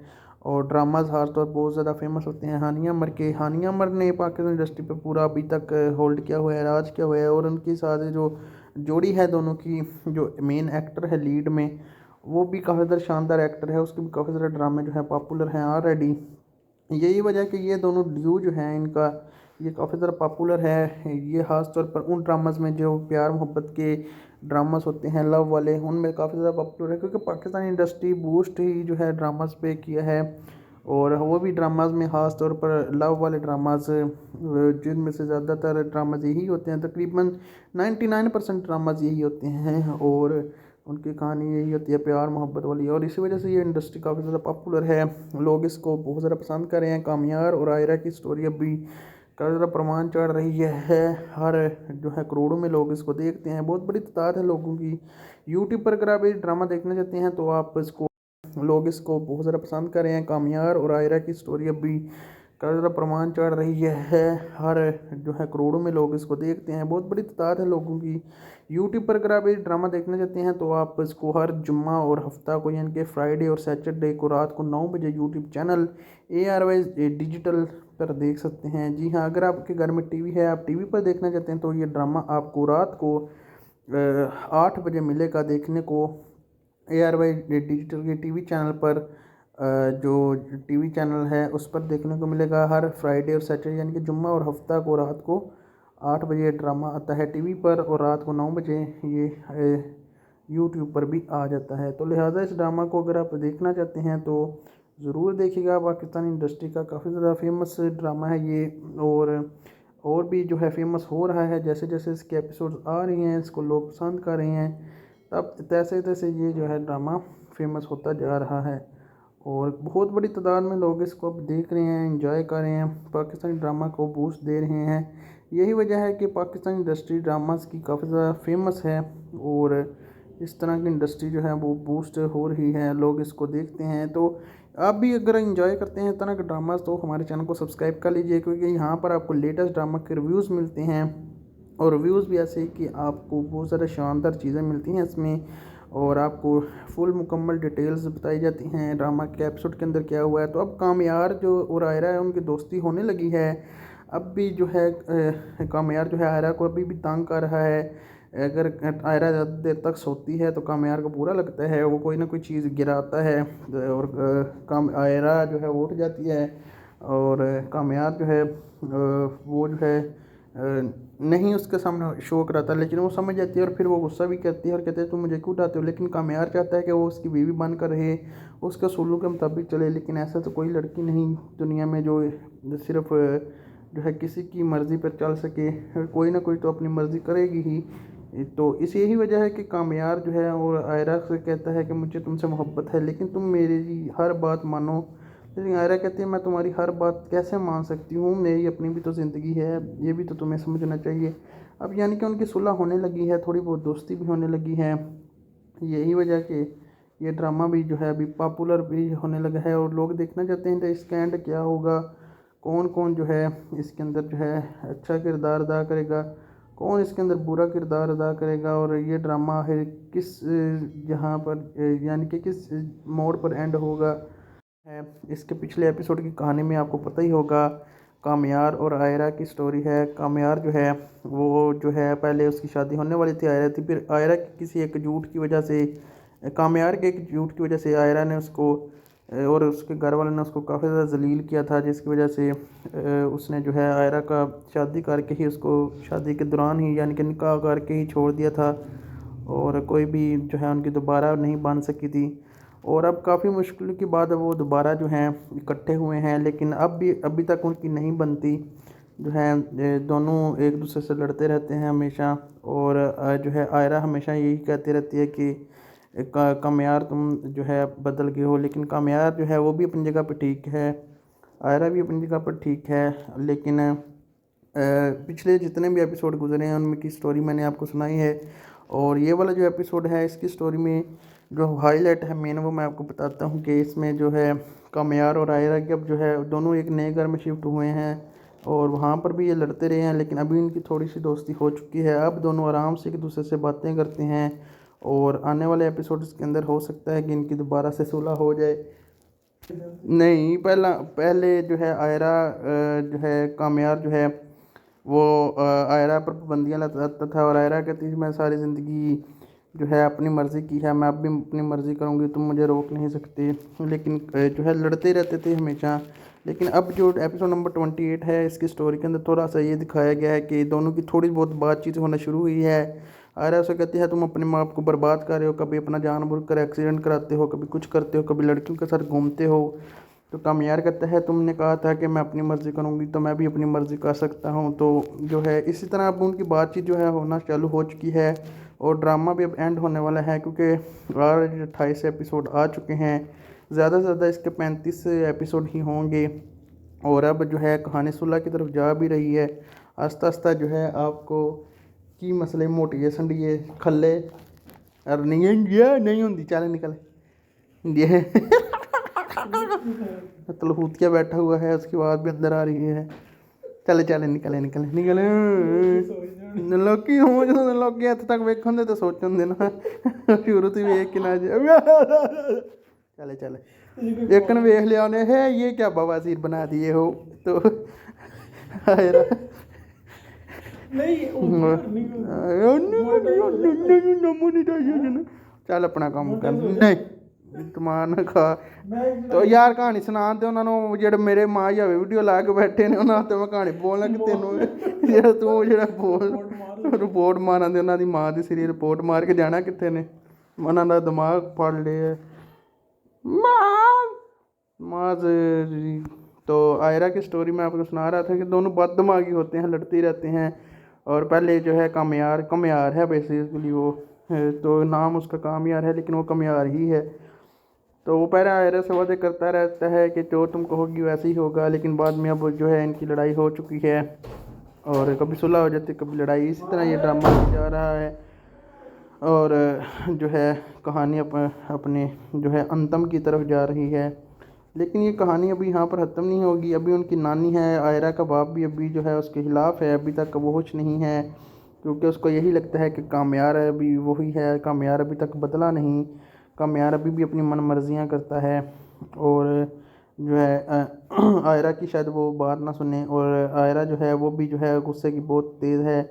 और ड्रामाज खास तौर बहुत ज़्यादा फेमस होते हैं हानिया अमर के। हानिया अमर ने पाकिस्तान इंडस्ट्री पे पूरा अभी तक होल्ड किया हुआ है, राज किया हुआ है। और उनके साथ जो जोड़ी है दोनों की, जो मेन एक्टर है लीड में, वो भी काफ़ी ज़्यादा शानदार एक्टर है, उसके भी काफ़ी ज़्यादा ड्रामे जो है पॉपुलर हैं ऑलरेडी। यही वजह है कि ये दोनों ड्यू जो हैं इनका ये काफ़ी ज़्यादा पॉपुलर है। ये ख़ास तौर पर उन ड्रामाज में जो प्यार मोहब्बत के ड्रामास होते हैं लव वाले, उनमें काफ़ी ज़्यादा पॉपुलर है, क्योंकि पाकिस्तानी इंडस्ट्री बूस्ट ही जो है ड्रामास पे किया है। और वो भी ड्रामाज में ख़ास तौर पर लव वाले ड्रामाज, जिनमें से ज़्यादातर ड्रामाज यही होते हैं, तकरीबन 99% ड्रामाज यही होते हैं और उनकी कहानी यही होती है प्यार मोहब्बत वाली। और इसी वजह से ये इंडस्ट्री काफ़ी ज़्यादा पॉपुलर है, लोग इसको बहुत ज़्यादा पसंद कर रहे हैं। कामयार और आयरा की स्टोरी अभी काफ़ी ज़्यादा प्रमाण चढ़ रही है, हर जो है करोड़ों में लोग इसको देखते हैं, बहुत बड़ी तादाद है लोगों की। यूट्यूब पर अगर आप ये ड्रामा देखना चाहते हैं तो आप इसको, लोग इसको बहुत ज़्यादा पसंद कर रहे हैं। कामयार और आयरा की स्टोरी अभी काफ़ी ज़्यादा प्रमाण चढ़ रही है, हर जो है करोड़ों में लोग इसको देखते हैं, बहुत बड़ी तादाद है लोगों की। यूट्यूब पर अगर आप ये ड्रामा देखना चाहते हैं तो आप इसको हर जुम्मा और हफ्ता को, यानी कि फ्राइडे और सैटरडे को रात को 9 बजे यूट्यूब चैनल ARY डिजिटल पर देख सकते हैं। जी हाँ, अगर आपके घर में टीवी है, आप टीवी पर देखना चाहते हैं तो ये ड्रामा आपको रात को 8 बजे मिलेगा देखने को। ARY डिजिटल के टीवी चैनल पर, जो टीवी चैनल है उस पर देखने को मिलेगा हर फ्राइडे और सैटरडे, यानी कि जुम्मा और हफ्ता को रात को 8 बजे ड्रामा आता है टीवी पर और रात को 9 बजे ये यूट्यूब पर भी आ जाता है। तो लिहाजा इस ड्रामा को अगर आप देखना चाहते हैं तो ज़रूर देखिएगा। पाकिस्तानी इंडस्ट्री का काफ़ी ज़्यादा फेमस ड्रामा है ये, और भी जो है फेमस हो रहा है। जैसे जैसे इसके एपिसोड आ रही हैं, इसको लोग पसंद कर रहे हैं, तब तैसे तैसे ये जो है ड्रामा फेमस होता जा रहा है और बहुत बड़ी तादाद में लोग इसको अब देख रहे हैं, एंजॉय कर रहे हैं, पाकिस्तानी ड्रामा को बूस्ट दे रहे हैं। यही वजह है कि पाकिस्तानी इंडस्ट्री ड्रामास की काफ़ी ज़्यादा फेमस है और इस तरह की इंडस्ट्री जो है वो बूस्ट हो रही है, लोग इसको देखते हैं। तो आप भी अगर एंजॉय करते हैं इस तरह के ड्रामास तो हमारे चैनल को सब्सक्राइब कर लीजिए, क्योंकि यहाँ पर आपको लेटेस्ट ड्रामा के रिव्यूज़ मिलते हैं और रिव्यूज़ भी ऐसे कि आपको बहुत ज़्यादा शानदार चीज़ें मिलती हैं इसमें, और आपको फुल मुकम्मल डिटेल्स बताई जाती हैं ड्रामा के एपिसोड के अंदर क्या हुआ है। तो अब कामयार जो और आयरा है उनकी दोस्ती होने लगी है। अब भी जो है कामयार जो है आयरा को अभी भी तंग कर रहा है। अगर आयरा ज़्यादा देर तक सोती है तो कामयार को बुरा लगता है, वो कोई ना कोई चीज़ गिराता है और काम आयरा जो है वो उठ जाती है और कामयार जो है वो जो है नहीं उसके सामने शो कराता, लेकिन वो समझ जाती है और फिर वो गुस्सा भी करती है और कहते हैं तुम मुझे क्यों उठाते हो। लेकिन कामयार चाहता है कि वो उसकी बीवी बनकर रहे, उसके उसूलों के मुताबिक चले। लेकिन ऐसा तो कोई लड़की नहीं दुनिया में जो सिर्फ जो है किसी की मर्ज़ी पर चल सके, कोई ना कोई तो अपनी मर्ज़ी करेगी ही। तो इस यही वजह है कि कामयार जो है और आयरा से कहता है कि मुझे तुमसे मोहब्बत है, लेकिन तुम मेरी हर बात मानो। लेकिन आयरा कहती है मैं तुम्हारी हर बात कैसे मान सकती हूँ, मेरी अपनी भी तो ज़िंदगी है, ये भी तो तुम्हें समझना चाहिए। अब यानी कि उनकी सुलह होने लगी है, थोड़ी बहुत दोस्ती भी होने लगी है। यही वजह कि ये ड्रामा भी जो है अभी पॉपुलर भी होने लगा है और लोग देखना चाहते हैं कि इसका एंड क्या होगा, कौन कौन जो है इसके अंदर जो है अच्छा किरदार अदा करेगा, कौन इसके अंदर बुरा किरदार अदा करेगा, और ये ड्रामा है किस जहाँ पर यानी कि किस मोड़ पर एंड होगा है। इसके पिछले एपिसोड की कहानी में आपको पता ही होगा, कामयार और आयरा की स्टोरी है। कामयार जो है वो जो है पहले उसकी शादी होने वाली थी आयरा थी, फिर आयरा की किसी एक झूठ की वजह से कामयार के एक झूठ की वजह से आयरा ने उसको और उसके घर वाले ने उसको काफ़ी ज़्यादा जलील किया था, जिसकी वजह से उसने जो है आयरा का शादी करके ही उसको शादी के दौरान ही यानी कि निकाह करके ही छोड़ दिया था और कोई भी जो है उनकी दोबारा नहीं बन सकी थी। और अब काफ़ी मुश्किल के बाद वो दोबारा जो हैं इकट्ठे हुए हैं, लेकिन अभी तक उनकी नहीं बनती। जो है दोनों एक दूसरे से लड़ते रहते हैं हमेशा। और जो है आयरा हमेशा यही कहती रहती है कि कामयार तुम जो है बदल गए हो, लेकिन कामयार जो है वो भी अपनी जगह पर ठीक है, आयरा भी अपनी जगह पर ठीक है। लेकिन पिछले जितने भी एपिसोड गुजरे हैं उनमें की स्टोरी मैंने आपको सुनाई है, और ये वाला जो एपिसोड है इसकी स्टोरी में जो हाईलाइट है मेन वो मैं आपको बताता हूँ कि इसमें जो है कामयार और आयरा की अब जो है दोनों एक नए घर में शिफ्ट हुए हैं और वहाँ पर भी ये लड़ते रहे हैं, लेकिन अभी इनकी थोड़ी सी दोस्ती हो चुकी है। अब दोनों आराम से एक दूसरे से बातें करते हैं और आने वाले एपिसोड्स के अंदर हो सकता है कि इनकी दोबारा से सुलह हो जाए। नहीं, पहले जो है आयरा जो है कामयार जो है वो आयरा पर पाबंदियाँ लगाता था और आयरा कहती थी मैं सारी ज़िंदगी जो है अपनी मर्ज़ी की है, मैं अब भी अपनी मर्ज़ी करूँगी, तुम मुझे रोक नहीं सकते। लेकिन जो है लड़ते रहते थे हमेशा। लेकिन अब जो एपिसोड नंबर 28 है इसकी स्टोरी के अंदर थोड़ा सा ये दिखाया गया है कि दोनों की थोड़ी बहुत बातचीत होना शुरू हुई है। आयरा उसे कहती है तुम अपने माँ बाप को बर्बाद कर रहे हो, कभी अपना जानबूझ कर एक्सीडेंट कराते हो, कभी कुछ करते हो, कभी लड़कियों के साथ घूमते हो। तो कामयार कहता है तुमने कहा था कि मैं अपनी मर्ज़ी करूँगी तो मैं भी अपनी मर्ज़ी कर सकता हूँ। तो जो है इसी तरह अब उनकी बातचीत जो है होना चालू हो चुकी है और ड्रामा भी अब एंड होने वाला है, क्योंकि ऑलरेडी 28 एपिसोड आ चुके हैं। ज़्यादा से ज़्यादा इसके 35 एपिसोड ही होंगे और अब जो है कहानी सुलह की तरफ जा भी रही है। आस्ता आस्ता जो है आपको की मसले मोटी संडिए खले और नहीं होंगी चल निकल ये तलहूतिया बैठा हुआ है, उसकी आवाज़ भी अंदर आ रही है। चले चले निकले निकले निकले लोकी हो जो लोकी हथ तक वेखन दे तो सोचन देना शुरू तो वेख के ना चले चले एक ने वेख लिया उन्हें है ये क्या बवासीर बना दिए हो। तो चल अपना काम कर नहीं तमान खा। तो यार कहानी सुना तो उन्होंने जो मेरे माँ या वीडियो ला के बैठे ने उन्होंने तो मैं कहानी बोलना कि तेनों तू जो बोल रिपोर्ट मारा दे उन्होंने माँ की सिरी रिपोर्ट मार के जाना कितने ने उन्होंने दिमाग फाड़ लिया माँ तो आयरा की स्टोरी में आपको सुना रहा था कि दोनों बददिमागी होते हैं, लड़ते रहते हैं। और पहले जो है कमयार है बेसिकली वो तो नाम उसका कामयार है लेकिन वो कमयार ही है। तो वो पहले आयरा से वादे करता रहता है कि जो तुम कहोगी वैसे ही होगा, लेकिन बाद में अब जो है इनकी लड़ाई हो चुकी है और कभी सुलह हो जाती कभी लड़ाई, इसी तरह ये ड्रामा जा रहा है। और जो है कहानी अपने जो है अंतम की तरफ जा रही है। लेकिन ये कहानी अभी यहाँ पर ख़त्म नहीं होगी। अभी उनकी नानी है, आयरा का बाप भी अभी जो है उसके ख़िलाफ़ है, अभी तक वो होश नहीं है, क्योंकि उसको यही लगता है कि कामयार अभी वही है, कामयार अभी तक बदला नहीं, कामयार अभी भी अपनी मन मर्जियाँ करता है। और जो है आयरा की शायद वो बात ना सुने और आयरा जो है वो भी जो है गुस्से की बहुत तेज़ है,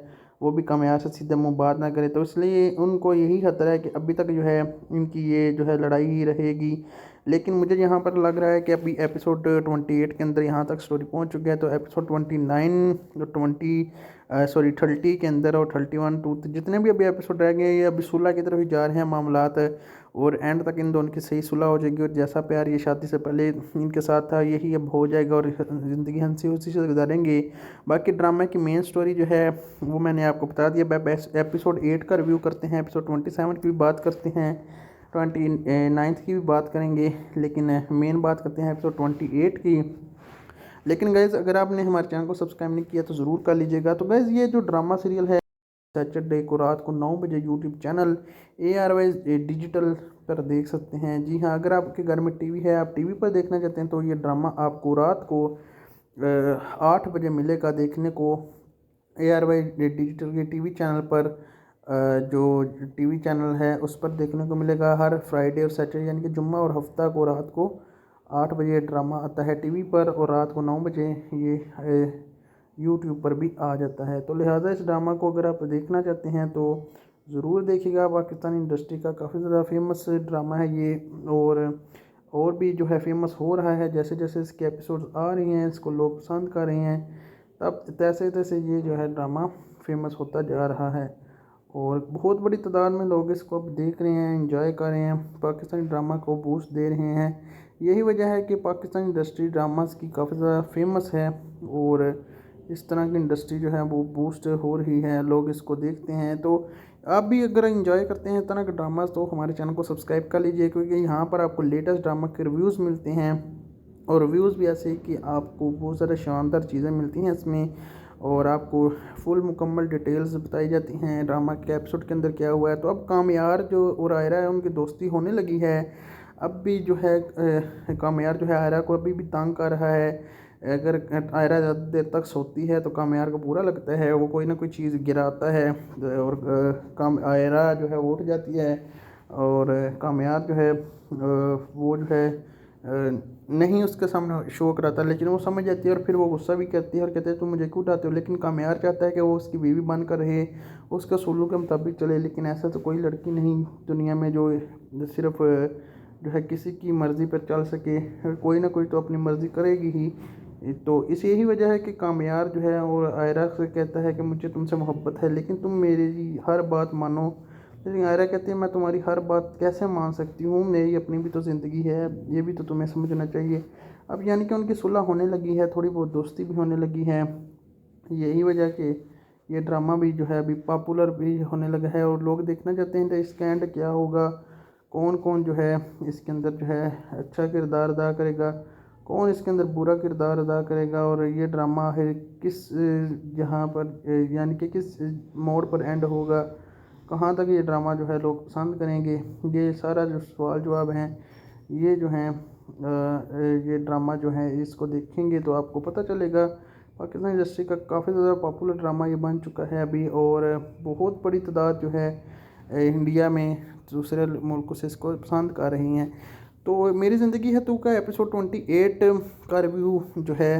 वो भी कामयार से सीधे मुँह बात ना करे। तो इसलिए उनको यही खतरा है कि अभी तक जो है इनकी ये जो है लड़ाई ही रहेगी। लेकिन मुझे यहाँ पर लग रहा है कि अभी एपिसोड 28 के अंदर यहाँ तक स्टोरी पहुँच चुकी है, तो एपिसोड 29 और 30 के अंदर और 31 टू जितने भी अभी एपिसोड रह गए ये अभी सुलह की तरफ ही जा रहे हैं मामलात और एंड तक इन दोनों की सही सुलह हो जाएगी और जैसा प्यार ये शादी से पहले इनके साथ था यही अब हो जाएगा और ज़िंदगी हंसी खुशी से गुजारेंगे। बाकी ड्रामा की मेन स्टोरी जो है वो मैंने आपको बता दिया। एपिसोड 8 का रिव्यू करते हैं, एपिसोड 27 की भी बात करते हैं, 29 की भी बात करेंगे, लेकिन मेन बात करते हैं एपिसोड 28 की। लेकिन गाइज़ अगर आपने हमारे चैनल को सब्सक्राइब नहीं किया तो ज़रूर कर लीजिएगा। तो गाइज़ ये जो ड्रामा सीरियल है सैटरडे को रात को 9 बजे यूट्यूब चैनल ARY डिजिटल पर देख सकते हैं। जी हाँ, अगर आपके घर में टीवी है, आप टीवी पर देखना चाहते हैं तो ये ड्रामा आपको रात को 8 बजे मिलेगा देखने को ARY डिजिटल के टीवी चैनल पर। जो टीवी चैनल है उस पर देखने को मिलेगा हर फ्राइडे और सैटरडे यानी कि जुम्मा और हफ्ता को रात को 8 बजे ड्रामा आता है टीवी पर और रात को 9 बजे ये यूट्यूब पर भी आ जाता है। तो लिहाजा इस ड्रामा को अगर आप देखना चाहते हैं तो ज़रूर देखिएगा। पाकिस्तानी इंडस्ट्री का काफ़ी ज़्यादा फेमस ड्रामा है ये, और भी जो है फेमस हो रहा है। जैसे जैसे इसके एपिसोड्स आ रही हैं, इसको लोग पसंद कर रहे हैं, तब तैसे तैसे ये जो है ड्रामा फेमस होता जा रहा है और बहुत बड़ी तादाद में लोग इसको अब देख रहे हैं, एंजॉय कर रहे हैं, पाकिस्तानी ड्रामा को बूस्ट दे रहे हैं। यही वजह है कि पाकिस्तानी इंडस्ट्री ड्रामास की काफ़ी ज़्यादा फेमस है और इस तरह की इंडस्ट्री जो है वो बूस्ट हो रही है, लोग इसको देखते हैं। तो आप भी अगर एंजॉय करते हैं इस तरह के ड्रामास तो हमारे चैनल को सब्सक्राइब कर लीजिए, क्योंकि यहाँ पर आपको लेटेस्ट ड्रामा के रिव्यूज़ मिलते हैं और रिव्यूज़ भी ऐसे कि आपको बहुत ज़्यादा शानदार चीज़ें मिलती हैं इसमें, और आपको फुल मुकम्मल डिटेल्स बताई जाती हैं ड्रामा के एपिसोड के अंदर क्या हुआ है। तो अब कामयार जो और आयरा है उनकी दोस्ती होने लगी है। अब भी जो है कामयार जो है आयरा को अभी भी तंग कर रहा है। अगर आयरा ज़्यादा देर तक सोती है तो कामयार को बुरा लगता है, वो कोई ना कोई चीज़ गिराता है और काम आयरा जो है वो उठ जाती है और कामयार जो है वो जो है नहीं उसके सामने शो कराता, लेकिन वो समझ जाती है और फिर वो गुस्सा भी करती है और कहते हैं तुम मुझे क्यों उठाते हो। लेकिन कामयार चाहता है कि वो उसकी बीवी बन कर रहे, उसका सुलूक के मुताबिक चले। लेकिन ऐसा तो कोई लड़की नहीं दुनिया में जो सिर्फ जो है किसी की मर्ज़ी पर चल सके, कोई ना कोई तो अपनी मर्ज़ी करेगी ही। तो इस यही वजह है कि कामयार जो है और आयरा से कहता है कि मुझे तुमसे मोहब्बत है लेकिन तुम मेरी हर बात मानो। लेकिन आयरा कहती है मैं तुम्हारी हर बात कैसे मान सकती हूँ, मेरी अपनी भी तो ज़िंदगी है, ये भी तो तुम्हें समझना चाहिए। अब यानी कि उनकी सुलह होने लगी है, थोड़ी बहुत दोस्ती भी होने लगी है। यही वजह कि ये ड्रामा भी जो है अभी पॉपुलर भी होने लगा है और लोग देखना चाहते हैं कि इसका एंड क्या होगा, कौन कौन जो है इसके अंदर जो है अच्छा किरदार अदा करेगा, कौन इसके अंदर बुरा किरदार अदा करेगा, और ये ड्रामा है किस जहाँ पर यानी कि किस मोड़ पर एंड होगा, कहाँ तक ये ड्रामा जो है लोग पसंद करेंगे। ये सारा जो सवाल जवाब हैं ये जो हैं ये ड्रामा जो है इसको देखेंगे तो आपको पता चलेगा। पाकिस्तान इंडस्ट्री का काफ़ी ज़्यादा पॉपुलर ड्रामा ये बन चुका है अभी, और बहुत बड़ी तादाद जो है इंडिया में दूसरे मुल्कों से इसको पसंद कर रही हैं। तो मेरी ज़िंदगी है तू का एपिसोड 28 का रिव्यू जो है